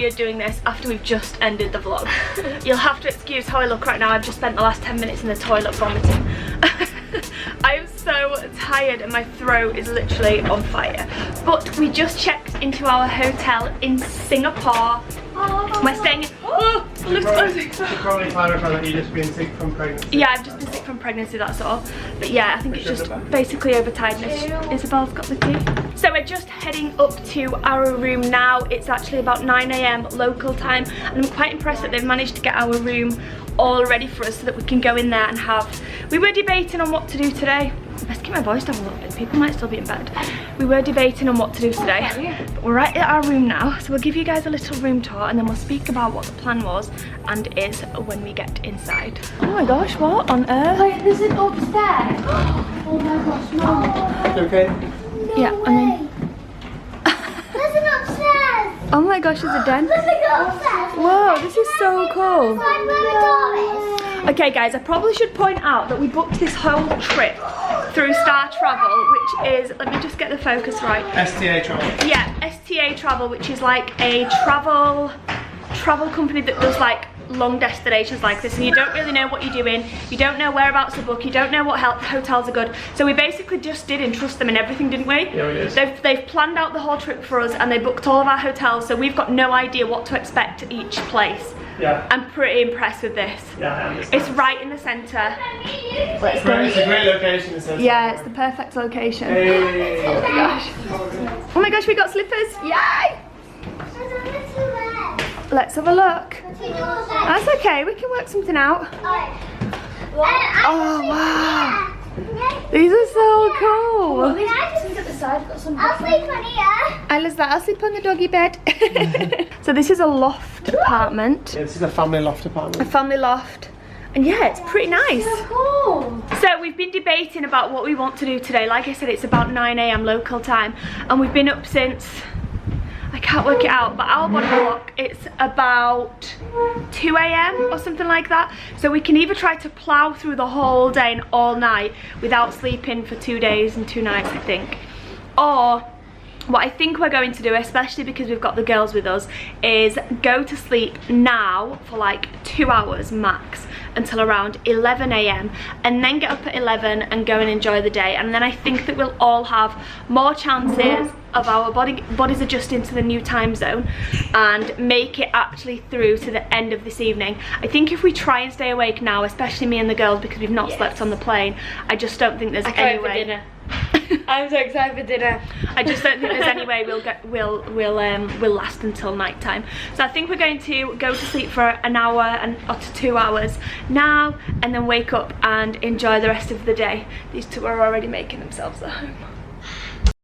video doing this after we've just ended the vlog. You'll have to excuse how I look right now. I've just spent the last 10 minutes in the toilet vomiting. I am so tired and my throat is literally on fire. But we just checked into our hotel in Singapore. We're staying in... Oh, looks closing. Should probably clarify that you've just been sick from pregnancy. Yeah, I've just been sick from pregnancy, that's all. But yeah, I think it's just basically overtiredness. Isabelle's got the key. So we're just heading up to our room now. It's actually about 9 AM local time, and I'm quite impressed that they've managed to get our room all ready for us so that we can go in there and have... We were debating on what to do today. Let's keep my voice down a little bit, people might still be in bed. We were debating on what to do today, but we're right at our room now, so we'll give you guys a little room tour and then we'll speak about what the plan was and is when we get inside. Oh my gosh, what on earth? Wait, there's an upstairs. Oh my gosh, no. Okay. No yeah, way. I mean... There's an upstairs. Oh my gosh, there's a den. There's an upstairs. Whoa, this is so cool. Find where the door is. Okay guys, I probably should point out that we booked this whole trip through Star Travel, which is, let me just get the focus right. STA Travel. Yeah, STA Travel, which is like a travel company that does like long destinations like this, and you don't really know what you're doing, you don't know whereabouts to book, you don't know what hotels are good. So we basically just didn't trust them in everything, didn't we? Yeah, we did. They've planned out the whole trip for us and they booked all of our hotels, so we've got no idea what to expect at each place. Yeah. I'm pretty impressed with this. Yeah, I understand. It's right in the centre. It's a great location, it says. Yeah, it's the perfect location. Hey. Oh my gosh. Oh my gosh, we got slippers. Yay! Let's have a look. That's okay, we can work something out. Oh wow. These are so cool. I'll sleep on here. I'll sleep on the doggy bed. So this is a loft apartment. Yeah, this is a family loft apartment. A family loft. And yeah, it's pretty nice. So cool. So we've been debating about what we want to do today. Like I said, it's about 9 AM local time. And we've been up since, I can't work it out, but our body clock, it's about 2 AM or something like that. So we can either try to plough through the whole day and all night without sleeping for 2 days and 2 nights, I think. Or what I think we're going to do, especially because we've got the girls with us, is go to sleep now for like 2 hours max until around 11 AM and then get up at 11 and go and enjoy the day. And then I think that we'll all have more chances of our bodies adjusting to the new time zone and make it actually through to the end of this evening. I think if we try and stay awake now, especially me and the girls, because we've not slept on the plane, I just don't think there's any way. Dinner. I'm so excited for dinner. I just don't think there's any way we'll last until night time. So I think we're going to go to sleep for an hour or to 2 hours now, and then wake up and enjoy the rest of the day. These two are already making themselves at home.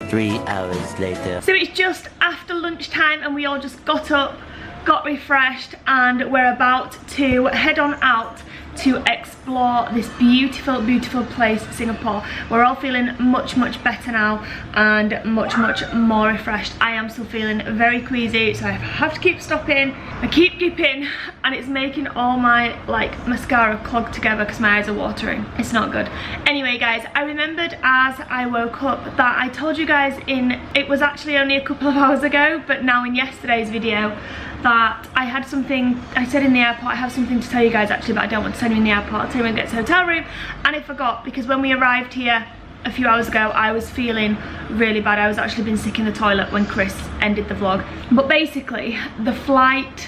3 hours later. So it's just after lunchtime and we all just got up, got refreshed, and we're about to head on out to explore this beautiful, beautiful place, Singapore. We're all feeling much, much better now and much, much more refreshed. I am still feeling very queasy, so I have to keep stopping. I keep dipping and it's making all my like mascara clog together because my eyes are watering. It's not good. Anyway guys, I remembered as I woke up that I told you guys it was actually only a couple of hours ago, but now in yesterday's video, that I had something, I said in the airport, I have something to tell you guys actually, but I don't want to tell you in the airport. I'll tell you when we get to the hotel room. And I forgot, because when we arrived here a few hours ago, I was feeling really bad. I was actually been sick in the toilet when Chris ended the vlog. But basically, the flight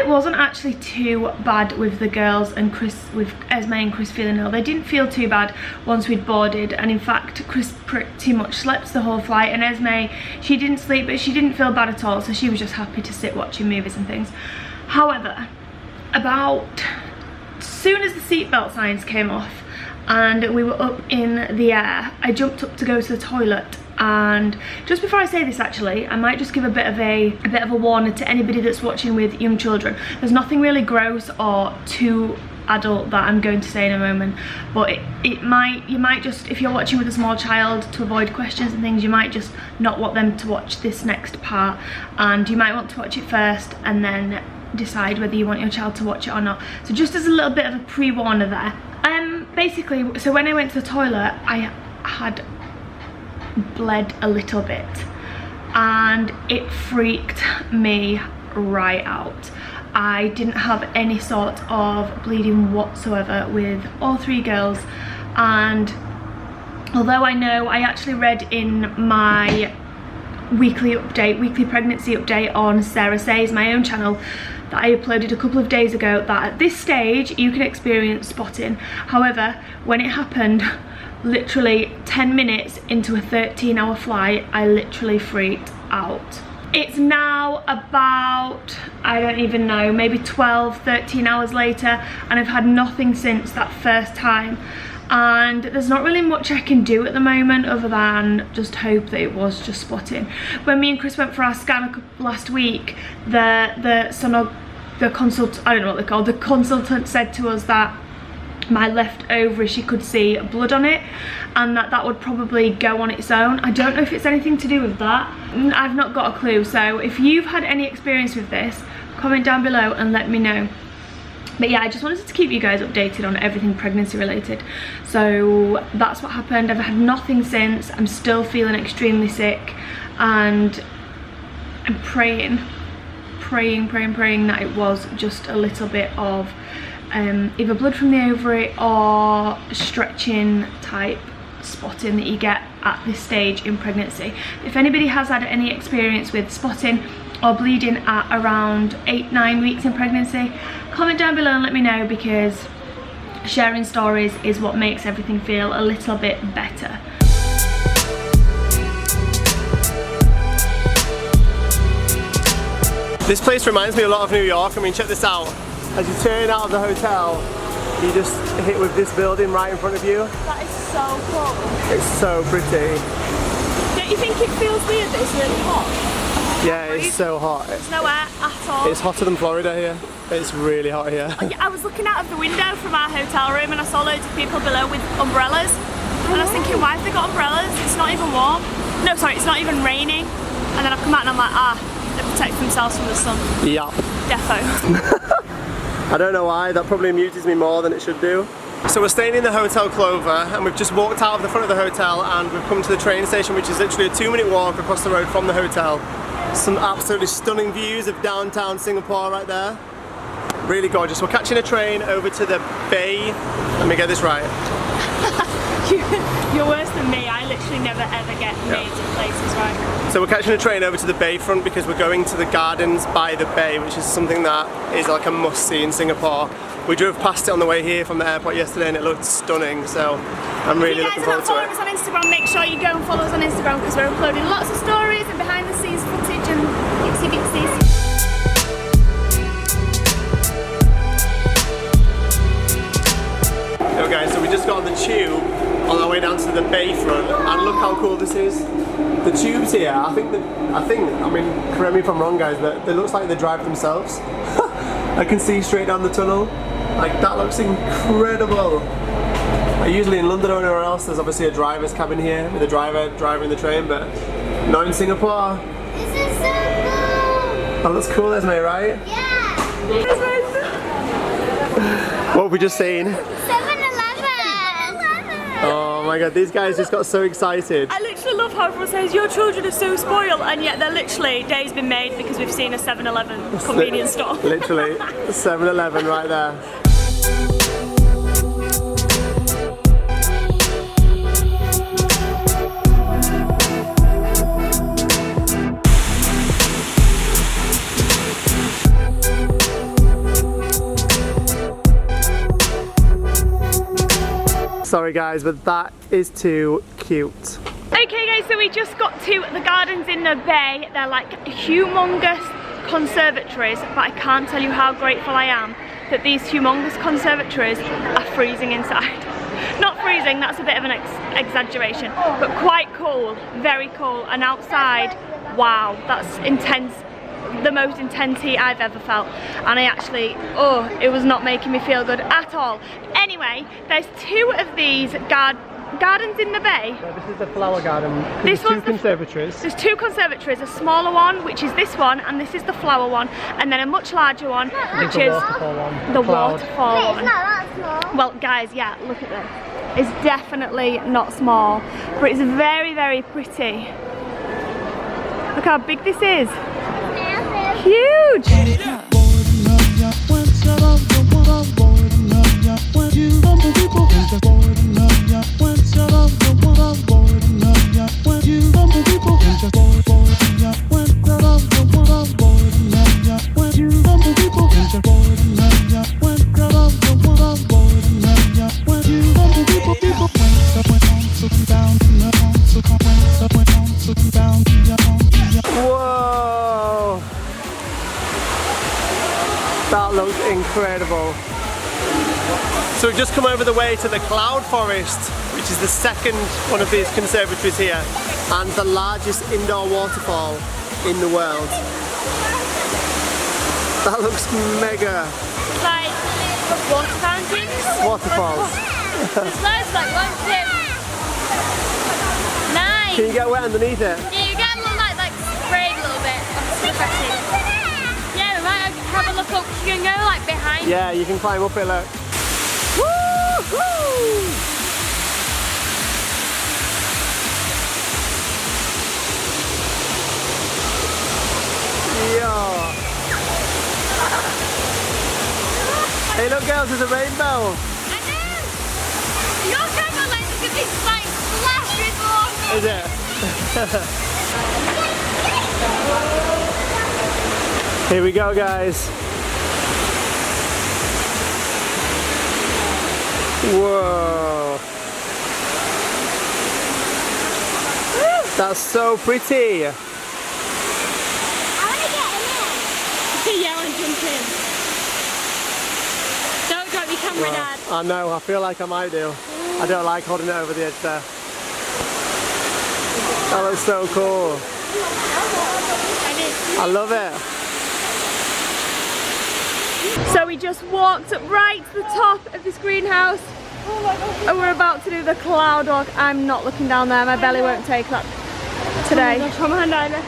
wasn't actually too bad with the girls and Chris, with Esme and Chris feeling ill. They didn't feel too bad once we'd boarded, and in fact Chris pretty much slept the whole flight, and Esme, she didn't sleep but she didn't feel bad at all, so she was just happy to sit watching movies and things. However, about soon as the seatbelt signs came off and we were up in the air, I jumped up to go to the toilet. And just before I say this, actually, I might just give a bit of a warning to anybody that's watching with young children. There's nothing really gross or too adult that I'm going to say in a moment, but you might just, if you're watching with a small child, to avoid questions and things, you might just not want them to watch this next part, and you might want to watch it first and then decide whether you want your child to watch it or not. So just as a little bit of a pre-warner there. Basically, so when I went to the toilet, I had bled a little bit and it freaked me right out. I didn't have any sort of bleeding whatsoever with all 3 girls, and although I know I actually read in my weekly pregnancy update on Sarah Says, my own channel, that I uploaded a couple of days ago, that at this stage you can experience spotting. However, when it happened, literally 10 minutes into a 13-hour flight, I literally freaked out. It's now about, I don't even know, maybe 12-13 hours later, and I've had nothing since that first time. And there's not really much I can do at the moment other than just hope that it was just spotting. When me and Chris went for our scan last week, the consultant said to us that my left ovary, she could see blood on it, and that would probably go on its own. I don't know if it's anything to do with that. I've not got a clue. So if you've had any experience with this, comment down below and let me know. But yeah, I just wanted to keep you guys updated on everything pregnancy related. So that's what happened. I've had nothing since. I'm still feeling extremely sick, and I'm praying that it was just a little bit of either blood from the ovary or stretching type spotting that you get at this stage in pregnancy. If anybody has had any experience with spotting or bleeding at around 8-9 weeks in pregnancy, comment down below and let me know, because sharing stories is what makes everything feel a little bit better. This place reminds me a lot of New York. I mean, check this out. As you turn out of the hotel, you just hit with this building right in front of you. That is so cool. It's so pretty. Don't you think it feels weird that it's really hot? Yeah, it's so hot. There's no air at all. It's hotter than Florida here. It's really hot here. I was looking out of the window from our hotel room and I saw loads of people below with umbrellas. And I was thinking, why have they got umbrellas? It's not even warm. No, sorry, it's not even raining. And then I've come out and I'm like, they protect themselves from the sun. Yeah. Defo. I don't know why, that probably amuses me more than it should do. So we're staying in the Hotel Clover, and we've just walked out of the front of the hotel and we've come to the train station, which is literally a 2-minute walk across the road from the hotel. Some absolutely stunning views of downtown Singapore right there. Really gorgeous. We're catching a train over to the bay. Let me get this right. You're worse than me. I literally never ever get names of places right. So we're catching a train over to the bayfront because we're going to the gardens by the bay, which is something that is like a must-see in Singapore. We drove past it on the way here from the airport yesterday and it looked stunning, so I'm really looking forward to it. If you guys are not following us on Instagram, make sure you go and follow us on Instagram, because we're uploading lots of stories and behind the scenes footage and itsy bitsies. Okay guys, so we just got on the tube on our way down to the bayfront, and look how cool this is. The tubes here, I mean, correct me if I'm wrong guys, but it looks like they drive themselves. I can see straight down the tunnel. Like, that looks incredible. Usually in London or anywhere else, there's obviously a driver's cabin here with a driver driving the train, but not in Singapore. This is so cool! That looks cool, isn't it, right? Yeah! What have we just seen? 7-Eleven! Oh my god, these guys just got so excited. I literally love how everyone says your children are so spoiled, and yet they're literally, day's been made because we've seen a 7-Eleven convenience store. Literally, 7-Eleven right there. Sorry guys, but that is too cute. Okay guys, so we just got to the gardens in the bay. They're like humongous conservatories, but I can't tell you how grateful I am that these humongous conservatories are freezing inside. Not freezing, that's a bit of an exaggeration, but quite cool, very cool. And outside, wow, that's intense. The most intense heat I've ever felt, and I actually, it was not making me feel good at all. Anyway, there's 2 of these gardens in the bay. So this is the flower garden. This one's 2 conservatories. There's 2 conservatories, a smaller one, which is this one, and this is the flower one, and then a much larger one, which is the waterfall one. It's not that small. Well guys, yeah, look at this. It's definitely not small, but it's very, very pretty. Look how big this is. Huge! Whoa! That looks incredible. So we've just come over the way to the cloud forest, which is the second one of these conservatories here, and the largest indoor waterfall in the world. That looks mega. It's like water fountains. Waterfalls. There's loads, like 1, 2. Nice. Can you get wet underneath it? Yeah, you get a little like sprayed a little bit. It's refreshing. Yeah, we might have a look up. You can go like behind. Yeah, you can climb up it, look. Woo-hoo! Yeah. Hey, look, girls, there's a rainbow. I know. Your camera lens is gonna be like splashed with water. Is it? Here we go, guys. Whoa. That's so pretty. I want to get in there. Yeah, I want to jump in. Don't drop your camera, Dad. I know, I feel like I might do. I don't like holding it over the edge there. That looks so cool. I love it. So we just walked right to the top of this greenhouse and we're about to do the cloud walk. I'm not looking down there, my belly won't take that today. Come on, Diana.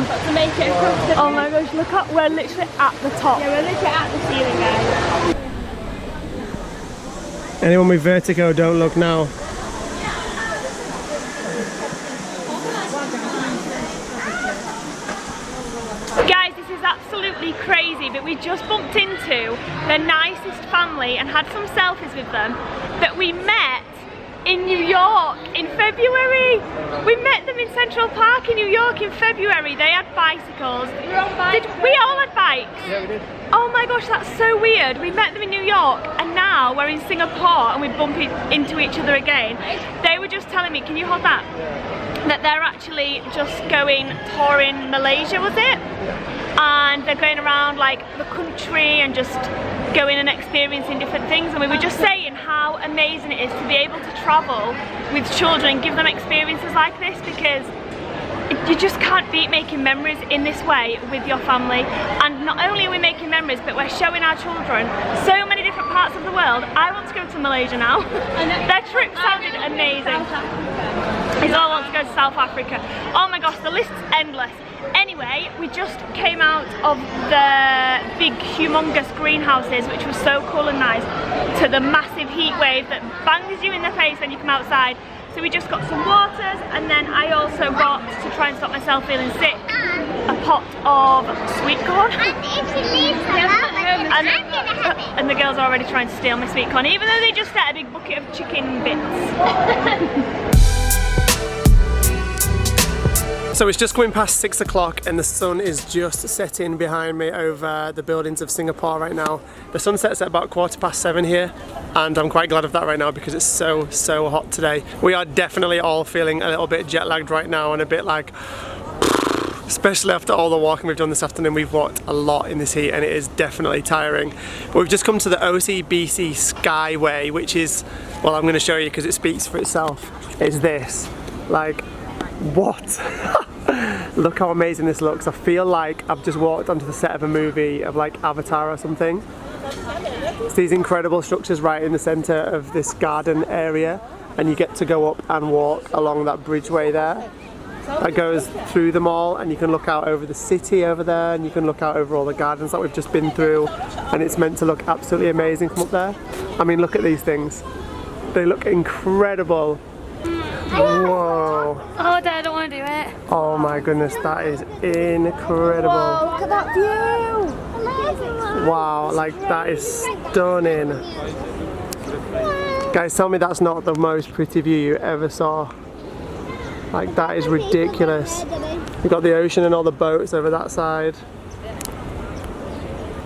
Got to make it across the Oh my gosh, look up, we're literally at the top. Yeah, we're literally at the ceiling, guys. Anyone with vertigo, don't look now. Guys, this is absolutely crazy, but we just bumped into the nicest family and had some selfies with them that we met in New York in February. We met them in Central Park in New York in February. They had bicycles. We were on bikes. We all had bikes. Yeah, we did. Oh my gosh, that's so weird. We met them in New York and now we're in Singapore and we bump into each other again. They were just telling me, can you hold that? That they're actually just going touring Malaysia, was it? And they're going around like the country and just going and experiencing different things, and we were just saying how amazing it is to be able to travel with children and give them experiences like this, because you just can't beat making memories in this way with your family. And not only are we making memories, but we're showing our children so many different parts of the world. I want to go to Malaysia now. Their trip sounded amazing. I all want to go to South Africa. Oh my gosh, the list's endless. Anyway, we just came out of the big humongous greenhouses, which was so cool and nice, to the massive heat wave that bangs you in the face when you come outside. So we just got some waters, and then I also got, to try and stop myself feeling sick, a pot of sweet corn. And the girls are already trying to steal my sweet corn, even though they just ate a big bucket of chicken bits. So it's just coming past 6 o'clock and the sun is just setting behind me over the buildings of Singapore right now. The sun sets at about 7:15 here, and I'm quite glad of that right now because it's so hot today. We are definitely all feeling a little bit jet lagged right now and a bit like, especially after all the walking we've done this afternoon. We've walked a lot in this heat and it is definitely tiring. But we've just come to the Ocbc Skyway, which is, well, I'm going to show you because it speaks for itself. It's this, like, what? Look how amazing this looks. I feel like I've just walked onto the set of a movie of like Avatar or something. It's these incredible structures right in the centre of this garden area, and you get to go up and walk along that bridgeway there that goes through them all, and you can look out over the city over there, and you can look out over all the gardens that we've just been through, and it's meant to look absolutely amazing from up there. I mean, look at these things. They look incredible. Whoa. Oh, Dad, I don't want to do it. Oh my goodness, that is incredible. Whoa, look at that view. Wow, like that is stunning. Guys, tell me that's not the most pretty view you ever saw. Like that is ridiculous. You've got the ocean and all the boats over that side.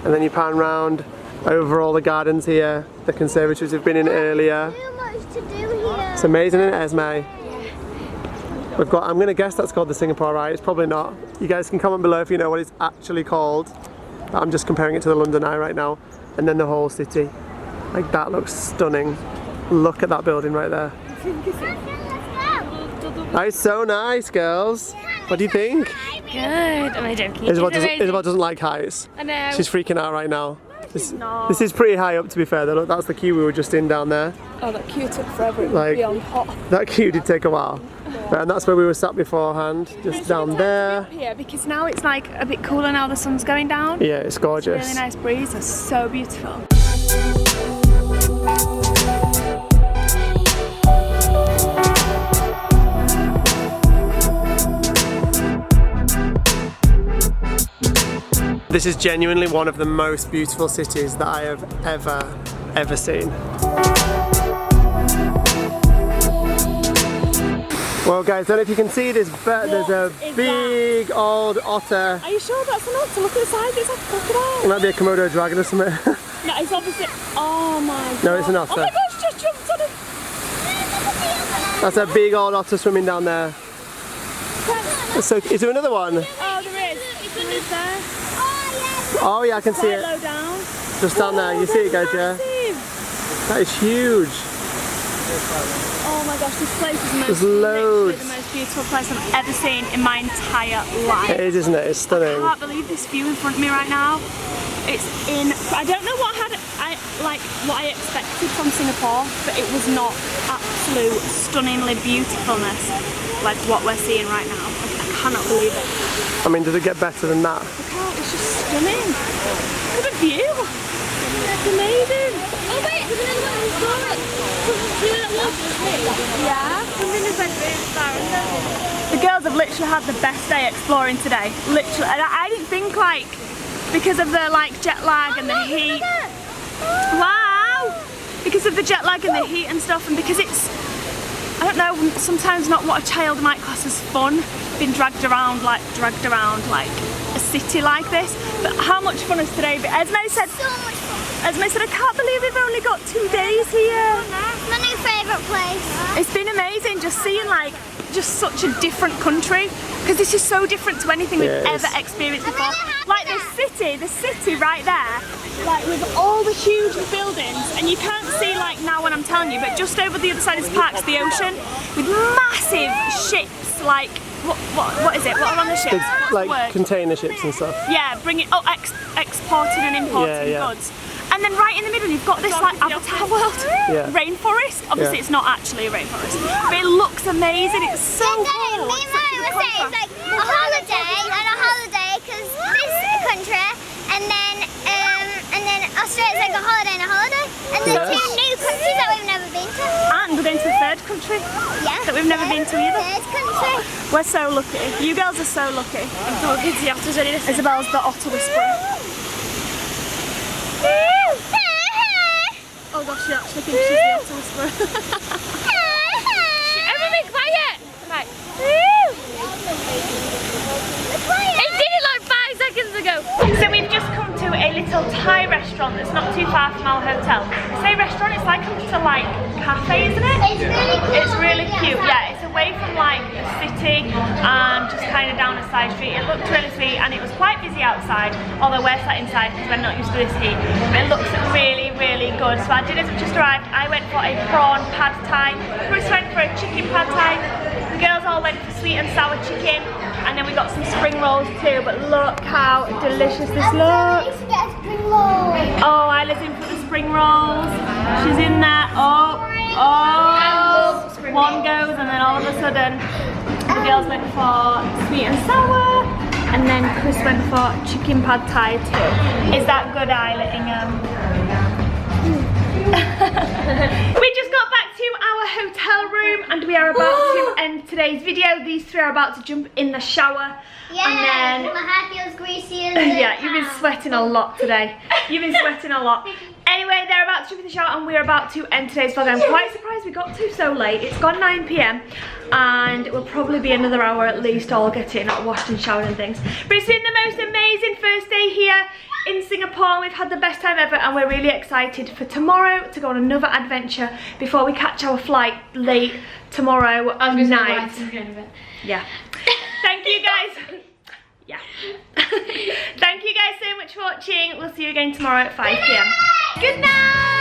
And then you pan round over all the gardens here, the conservatories we've been in earlier. So much to do here. It's amazing, isn't it, Esme? We've got, I'm going to guess that's called the Singapore Eye. It's probably not. You guys can comment below if you know what it's actually called. I'm just comparing it to the London Eye right now. And then the whole city. Like that looks stunning. Look at that building right there. That is so nice, girls. What do you think? Good. Am I joking? Isabelle doesn't like heights. I know. She's freaking out right now. This is pretty high up, to be fair. Look, that's the queue we were just in down there. Oh, that queue took forever. It Like, was beyond hot. that queue did take a while. And that's where we were sat beforehand, just down there. Here, because now it's like a bit cooler now the sun's going down. Yeah, it's gorgeous. Really nice breeze. It's so beautiful. This is genuinely one of the most beautiful cities that I have ever seen. Well guys, I don't know if you can see this, but there's a big old otter. Are you sure that's an otter? Look at the size. It's like a crocodile. It might be a Komodo dragon or something. No, it's obviously. Oh my god. No, it's an otter. Oh my gosh, just jumped on it. That's a big old otter swimming down there. So, is there another one? Oh, there is. There is there. Oh yeah, I can see Quite it. low down. Just down there. You see it, guys, yeah? Massive. That is huge. Oh my gosh, this place is There's literally loads. the most beautiful place I've ever seen in my entire life. It is, isn't it? It's I stunning. can't believe this view in front of me right now. It's I don't know what I expected from Singapore, but it was not absolute stunningly beautifulness like what we're seeing right now. I cannot believe it. I mean, does it get better than that? Look how it's just stunning. Look at the view. It's amazing. Oh wait, there's another one in the story. Yeah. The girls have literally had the best day exploring today. Literally, and I didn't think like because of the like jet lag and the heat. Wow! Because of the jet lag and the heat and stuff, and because it's, I don't know, sometimes not what a child might class as fun, being dragged around like a city like this. But how much fun is today? But Esme said, I can't believe we've only got 2 days here. My new favourite place. It's been amazing just seeing like just such a different country, because this is so different to anything we've ever experienced before. Like the city right there, like with all the huge buildings, and you can't see like now when I'm telling you, but just over the other side of this park's the ocean with massive ships. Like what is it? What are on the ships? It's like container ships and stuff. Yeah, exporting and importing goods. And then right in the middle you've got this like Avatar world rainforest. Obviously it's not actually a rainforest, but it looks amazing. It's so cool. Me and Mum were saying it's like a holiday because this country and then Australia's like a holiday and a holiday, and the two new countries that we've never been to. And we're going to the third country that we've never been to either. Third country. We're so lucky. You girls are so lucky. Isabelle's the otter whisperer. Oh gosh, she actually thinks she's the otter whisperer. Everybody be quiet! Right. It did it like 5 seconds ago. So we've just come to a little Thai restaurant that's not too far from our hotel. I say restaurant, it's like a little like cafe, isn't it? It's really cute. Yeah, it's away from like the city and just kind of down a side street. It looked really sweet and it was quite busy outside, although we're sat inside because we're not used to this heat. But it looks really, really good. So our dinners have just arrived. I went for a prawn pad thai. Chris went for a chicken pad thai. The girls all went for sweet and sour chicken. And then we got some spring rolls too, but look how delicious this looks. Oh, Isla's in for the spring rolls. She's in there. Oh, one goes and then all of a sudden the girls went for sweet and sour and then Chris went for chicken pad thai too. Is that good, Isla, Ingham? We just got back to our hotel room and we are about to end today's video. These three are about to jump in the shower. Yeah, and then my hair feels greasy as a yeah, you've been sweating a lot today. You've been sweating a lot. Anyway, they're about to jump in the shower and we're about to end today's vlog. I'm quite surprised we got to so late. It's gone 9 PM and it will probably be another hour at least all getting washed and showered and things. But it's been the most amazing first day here in Singapore. We've had the best time ever and we're really excited for tomorrow to go on another adventure before we catch our flight late tomorrow night. Yeah. Thank you guys. Yeah. Thank you guys so much for watching. We'll see you again tomorrow at 5 PM. Good night.